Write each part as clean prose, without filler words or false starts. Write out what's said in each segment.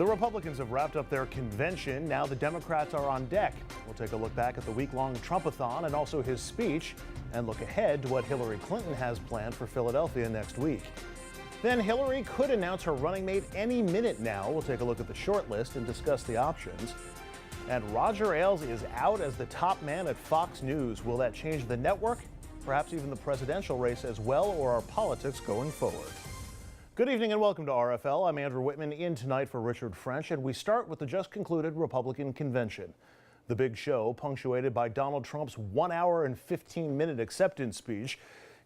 The Republicans have wrapped up their convention. Now the Democrats are on deck. We'll take a look back at the week-long Trumpathon and also his speech, and look ahead to what Hillary Clinton has planned for Philadelphia next week. Then Hillary could announce her running mate any minute now. We'll take a look at the short list and discuss the options. And Roger Ailes is out as the top man at Fox News. Will that change the network? Perhaps even the presidential race as well, or our politics going forward? Good evening and welcome to RFL. I'm Andrew Whitman, in tonight for Richard French, and we start with the just concluded Republican convention. The big show, punctuated by Donald Trump's 1 hour and 15-minute acceptance speech.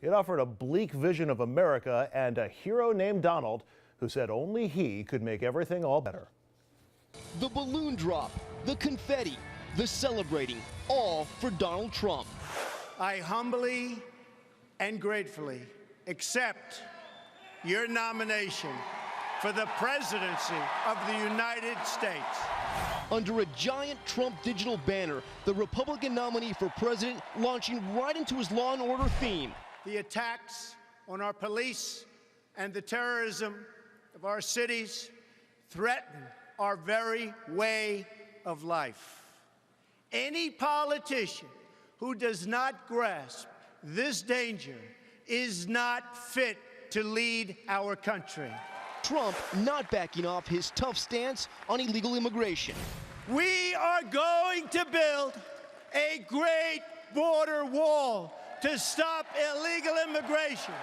It offered a bleak vision of America and a hero named Donald who said only he could make everything all better. The balloon drop, the confetti, the celebrating, all for Donald Trump. I humbly and gratefully accept your nomination for the presidency of the United States. Under a giant Trump digital banner, the Republican nominee for president launching right into his Law and Order theme. The attacks on our police and the terrorism of our cities threaten our very way of life. Any politician who does not grasp this danger is not fit to lead our country. Trump not backing off his tough stance on illegal immigration. We are going to build a great border wall to stop illegal immigration,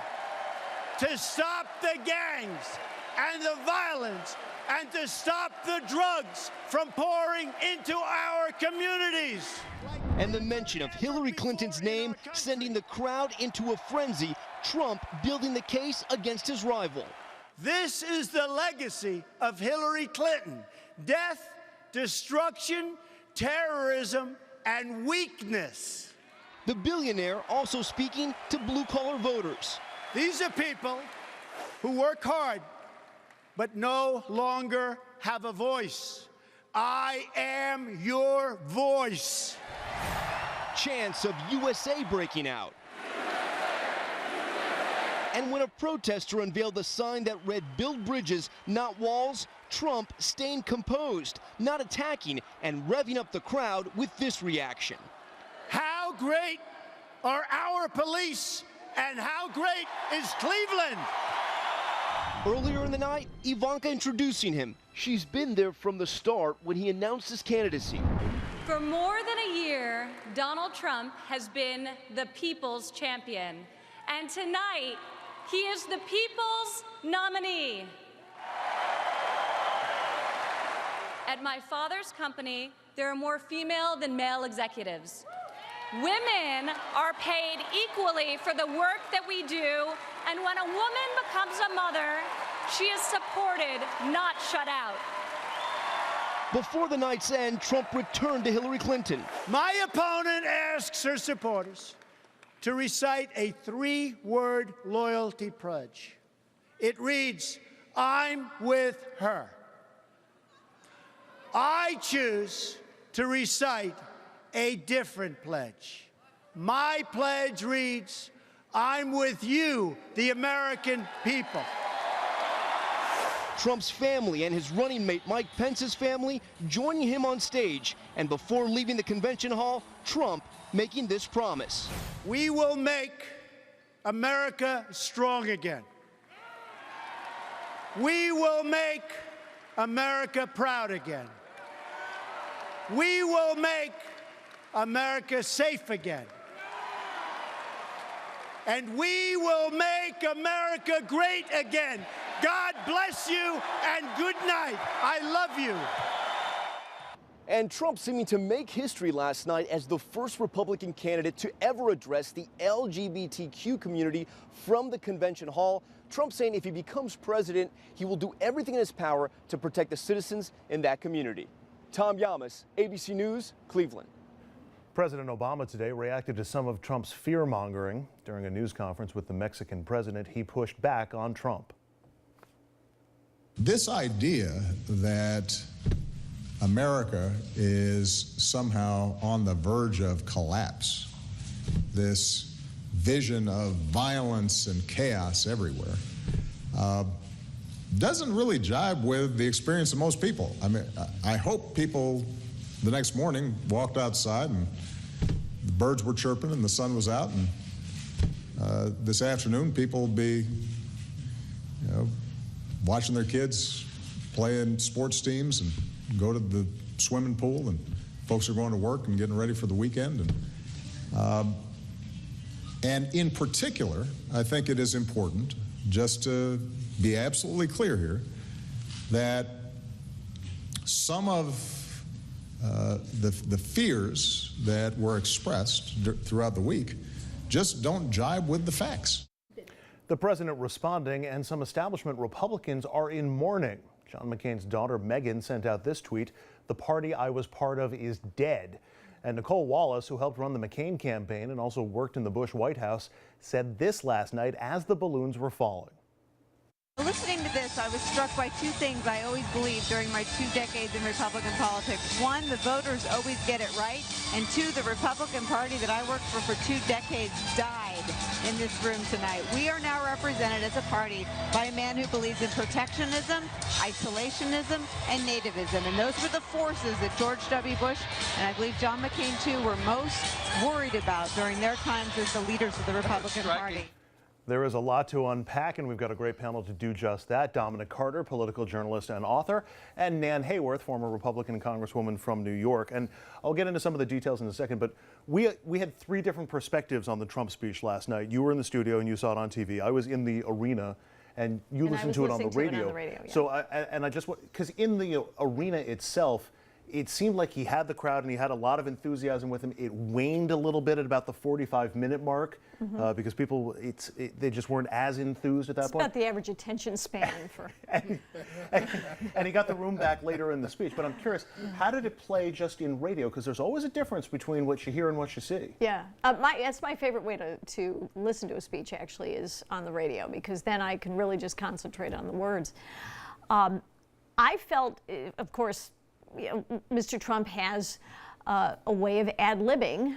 to stop the gangs and the violence, and to stop the drugs from pouring into our communities. And the mention of Hillary Clinton's name sending the crowd into a frenzy, Trump building the case against his rival. This is the legacy of Hillary Clinton: death, destruction, terrorism, and weakness. The billionaire also speaking to blue-collar voters. These are people who work hard but no longer have a voice. I am your voice. Chance of USA breaking out. And when a protester unveiled a sign that read "Build bridges, not walls," Trump staying composed, not attacking, and revving up the crowd with this reaction. How great are our police, and how great is Cleveland? Earlier in the night, Ivanka introducing him. She's been there from the start when he announced his candidacy. For more than a year, Donald Trump has been the people's champion. And tonight, he is the people's nominee. At my father's company, there are more female than male executives. Women are paid equally for the work that we do, and when a woman becomes a mother, she is supported, not shut out. Before the night's end, Trump returned to Hillary Clinton. My opponent asks her supporters to recite a 3-word loyalty pledge. It reads, "I'm with her." I choose to recite a different pledge. My pledge reads, "I'm with you, the American people." Trump's family and his running mate Mike Pence's family joining him on stage. And before leaving the convention hall, Trump making this promise. We will make America strong again. We will make America proud again. We will make America safe again. And we will make America great again. God bless you and good night. I love you. And Trump seeming to make history last night as the first Republican candidate to ever address the LGBTQ community from the convention hall. Trump saying if he becomes president, he will do everything in his power to protect the citizens in that community. Tom Yamas, ABC News, Cleveland. President Obama today reacted to some of Trump's fear-mongering. During a news conference with the Mexican president, he pushed back on Trump. This idea that America is somehow on the verge of collapse, this vision of violence and chaos everywhere, doesn't really jibe with the experience of most people. I mean, I hope people the next morning walked outside and the birds were chirping and the sun was out, and this afternoon people will be, watching their kids play in sports teams and go to the swimming pool, and folks are going to work and getting ready for the weekend. And in particular, I think it is important just to be absolutely clear here that some of the fears that were expressed throughout the week just don't jibe with the facts. The president responding, and some establishment Republicans are in mourning. John McCain's daughter Meghan sent out this tweet: "The party I was part of is dead." And Nicole Wallace, who helped run the McCain campaign and also worked in the Bush White House, said this last night as the balloons were falling. Listening to this, I was struck by two things I always believed during my 2 decades in Republican politics. One, the voters always get it right. And two, the Republican Party that I worked for 2 decades died in this room tonight. We are now represented as a party by a man who believes in protectionism, isolationism, and nativism. And those were the forces that George W. Bush, and I believe John McCain too, were most worried about during their times as the leaders of the Republican Party. There is a lot to unpack, and we've got a great panel to do just that. Dominic Carter, political journalist and author, and Nan Hayworth, former Republican congresswoman from New York. And I'll get into some of the details in a second, but we had 3 different perspectives on the Trump speech last night. You were in the studio and you saw it on TV. I was in the arena, and you listened to it on the radio. Yeah. So I just, because in the arena itself, it seemed like he had the crowd and he had a lot of enthusiasm with him. It waned a little bit at about the 45-minute mark because people, they just weren't as enthused at that point. It's about the average attention span for. and he got the room back later in the speech. But I'm curious, how did it play just in radio? Because there's always a difference between what you hear and what you see. Yeah, that's my favorite way to listen to a speech, actually, is on the radio, because then I can really just concentrate on the words. I felt, of course, Mr. Trump has a way of ad-libbing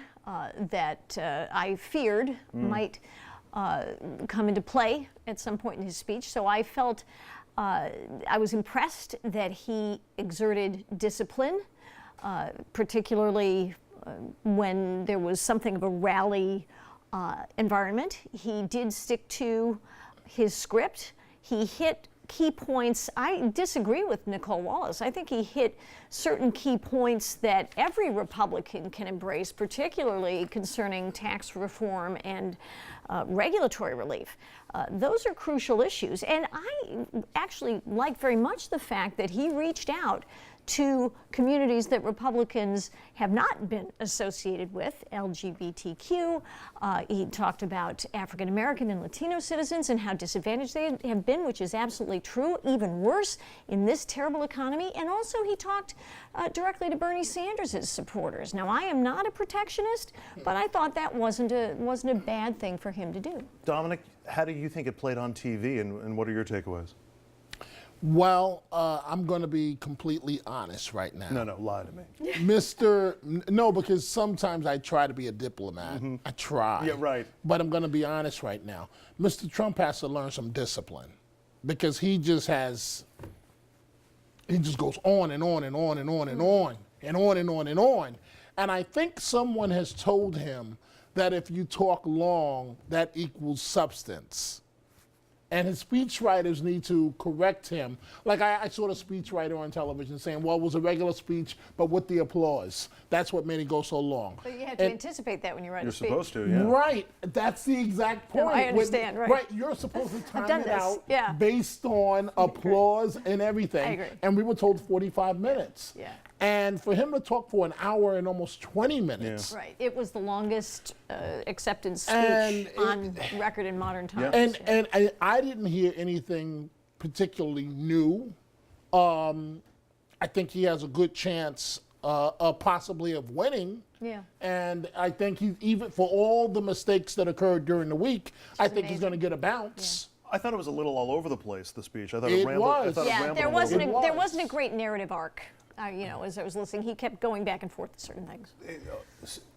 that I feared might come into play at some point in his speech. So I felt I was impressed that he exerted discipline, particularly when there was something of a rally environment. He did stick to his script. He hit key points. I disagree with Nicole Wallace. I think he hit certain key points that every Republican can embrace, particularly concerning tax reform and regulatory relief. Those are crucial issues. And I actually like very much the fact that he reached out to communities that Republicans have not been associated with, LGBTQ. He talked about African American and Latino citizens and how disadvantaged they have been, which is absolutely true, even worse in this terrible economy. And also he talked directly to Bernie Sanders' supporters. Now, I am not a protectionist, but I thought that wasn't a bad thing for him to do. Dominic, how do you think it played on TV, and what are your takeaways? Well, I'm going to be completely honest right now. No, lie to me. No, because sometimes I try to be a diplomat. I try. Yeah, right. But I'm going to be honest right now. Mr. Trump has to learn some discipline, because he just goes on and on and on and on and on and on and on and on. And I think someone has told him that if you talk long, that equals substance. And his speechwriters need to correct him. Like I saw the speechwriter on television saying, well, it was a regular speech, but with the applause. That's what made it go so long. But you had to anticipate that when you write a speech. You're supposed to, yeah. Right. That's the exact point. No, I understand, right. Right. You're supposed to time it out yeah. based on applause and everything. I agree. And we were told 45 minutes. Yeah. And for him to talk for an hour and almost 20 minutes. Yeah. Right. It was the longest accepted speech on record in modern times. And I didn't hear anything particularly new. I think he has a good chance possibly of winning. Yeah. And I think he's, even for all the mistakes that occurred during the week, I think he's going to get a bounce. I thought it was a little all over the place, the speech. I thought It rambled. was. I thought Yeah, it there rambled wasn't a great narrative arc. As I was listening, he kept going back and forth to certain things.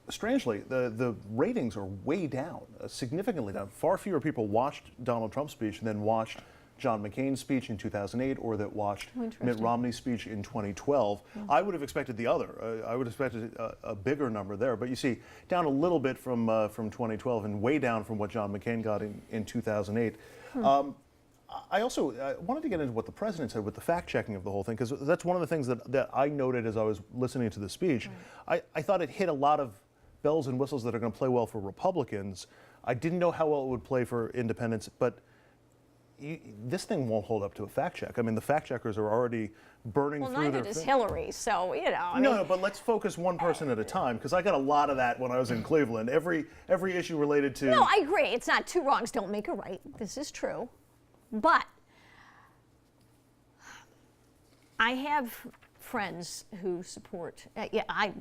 Strangely, the ratings are way down, significantly down. Far fewer people watched Donald Trump's speech than watched John McCain's speech in 2008 or that watched Mitt interesting. Romney's speech in 2012. I would have expected the other. I would have expected a bigger number there. But you see, down a little bit from 2012 and way down from what John McCain got in 2008. I also wanted to get into what the president said with the fact-checking of the whole thing, because that's one of the things that I noted as I was listening to the speech. I thought it hit a lot of bells and whistles that are going to play well for Republicans. I didn't know how well it would play for independents, but this thing won't hold up to a fact check. I mean, the fact checkers are already burning through their... Well, neither does Hillary, so, you know. I mean, no, but let's focus one person at a time, because I got a lot of that when I was in Cleveland. Every issue related to... No, I agree. It's not two wrongs don't make a right. This is true. But I have friends who support, I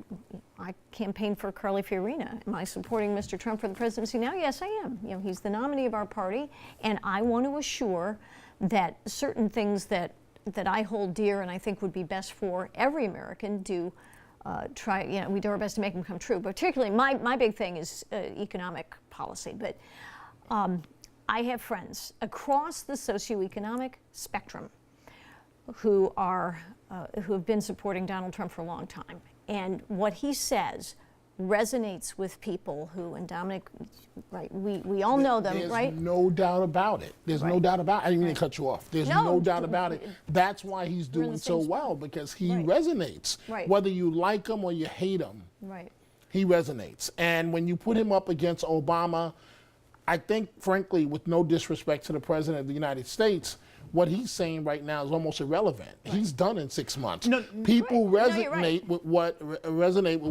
campaigned for Carly Fiorina. Am I supporting Mr. Trump for the presidency now? Yes, I am. You know, he's the nominee of our party, and I want to assure that certain things that I hold dear and I think would be best for every American do try, you know, we do our best to make them come true. Particularly, my big thing is economic policy. But I have friends across the socioeconomic spectrum who have been supporting Donald Trump for a long time. And what he says resonates with people who, and Dominic, right, we all know them, right? There's no doubt about it. There's no doubt about it. I didn't mean to cut you off. There's no doubt about it. That's why he's doing so well, because he resonates. Right. Whether you like him or you hate him, he resonates. And when you put him up against Obama, I think, frankly, with no disrespect to the President of the United States, what he's saying right now is almost irrelevant. He's done in 6 months. People resonate with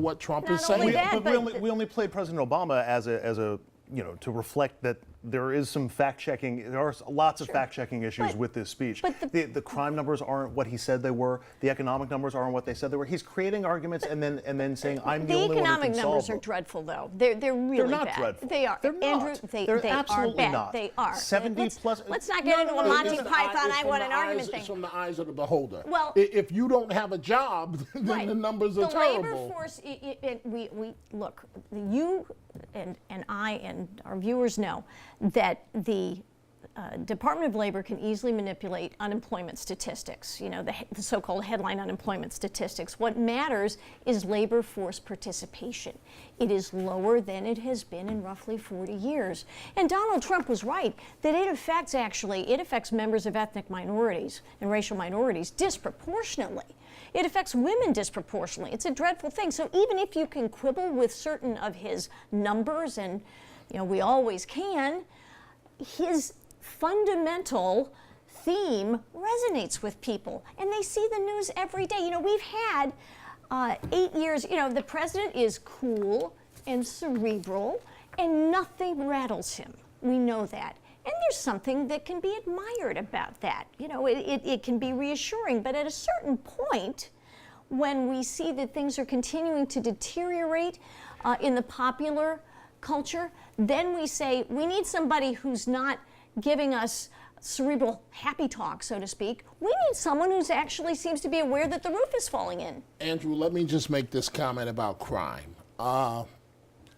what Trump is saying. We only played President Obama as a you know, to reflect that there is some fact-checking. There are lots of fact-checking issues with this speech. The crime numbers aren't what he said they were. The economic numbers aren't what they said they were. He's creating arguments and then saying, "I'm the only one who can solve them." The economic numbers are dreadful, though. They're really They're not bad. dreadful. They are. They're not. Andrew, They're they absolutely are bad. not. They are. 70 plus. Let's not get into a Monty Python. I want an argument It's thing. from the eyes of the beholder. Well, if you don't have a job, then the numbers are terrible. The labor force. We look. You and I and our viewers know that the Department of Labor can easily manipulate unemployment statistics, you know, the so-called headline unemployment statistics. What matters is labor force participation. It is lower than it has been in roughly 40 years. And Donald Trump was right that it affects members of ethnic minorities and racial minorities disproportionately. It affects women disproportionately. It's a dreadful thing. So even if you can quibble with certain of his numbers, and you know we always can, his fundamental theme resonates with people, and they see the news every day. You know, we've had 8 years. You know, the president is cool and cerebral, and nothing rattles him. We know that. And there's something that can be admired about that. You know, it can be reassuring, but at a certain point, when we see that things are continuing to deteriorate in the popular culture, then we say we need somebody who's not giving us cerebral happy talk, so to speak. We need someone who actually seems to be aware that the roof is falling in. Andrew, let me just make this comment about crime.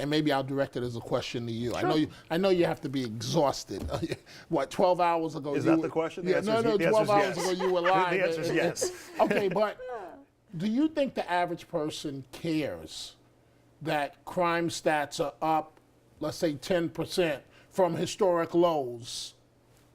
And maybe I'll direct it as a question to you. Sure. I know you have to be exhausted. What, 12 hours ago? Is that the question? Yeah, no, 12 hours ago you were live. The answer is yes. Okay, but do you think the average person cares that crime stats are up, let's say 10% from historic lows?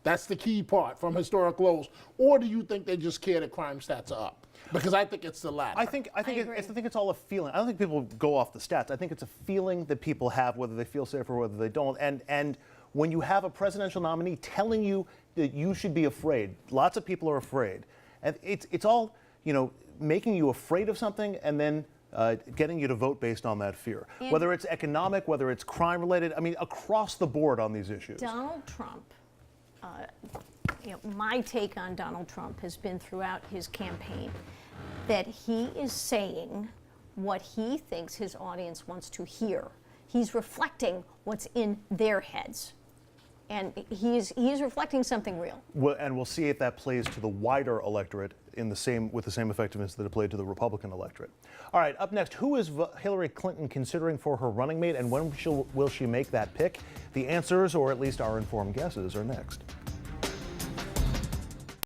That's the key part, from historic lows. Or do you think they just care that crime stats are up? Because I think it's the latter. I think it's all a feeling. I don't think people go off the stats. I think it's a feeling that people have, whether they feel safe or whether they don't. And when you have a presidential nominee telling you that you should be afraid, lots of people are afraid, and it's all, you know, making you afraid of something and then getting you to vote based on that fear. And whether it's economic, whether it's crime related, I mean, across the board on these issues. Donald Trump. You know, my take on Donald Trump has been throughout his campaign that he is saying what he thinks his audience wants to hear. He's reflecting what's in their heads. And he's reflecting something real. Well, and we'll see if that plays to the wider electorate with the same effectiveness that it played to the Republican electorate. All right, up next, who is Hillary Clinton considering for her running mate, and when will she make that pick? The answers, or at least our informed guesses, are next.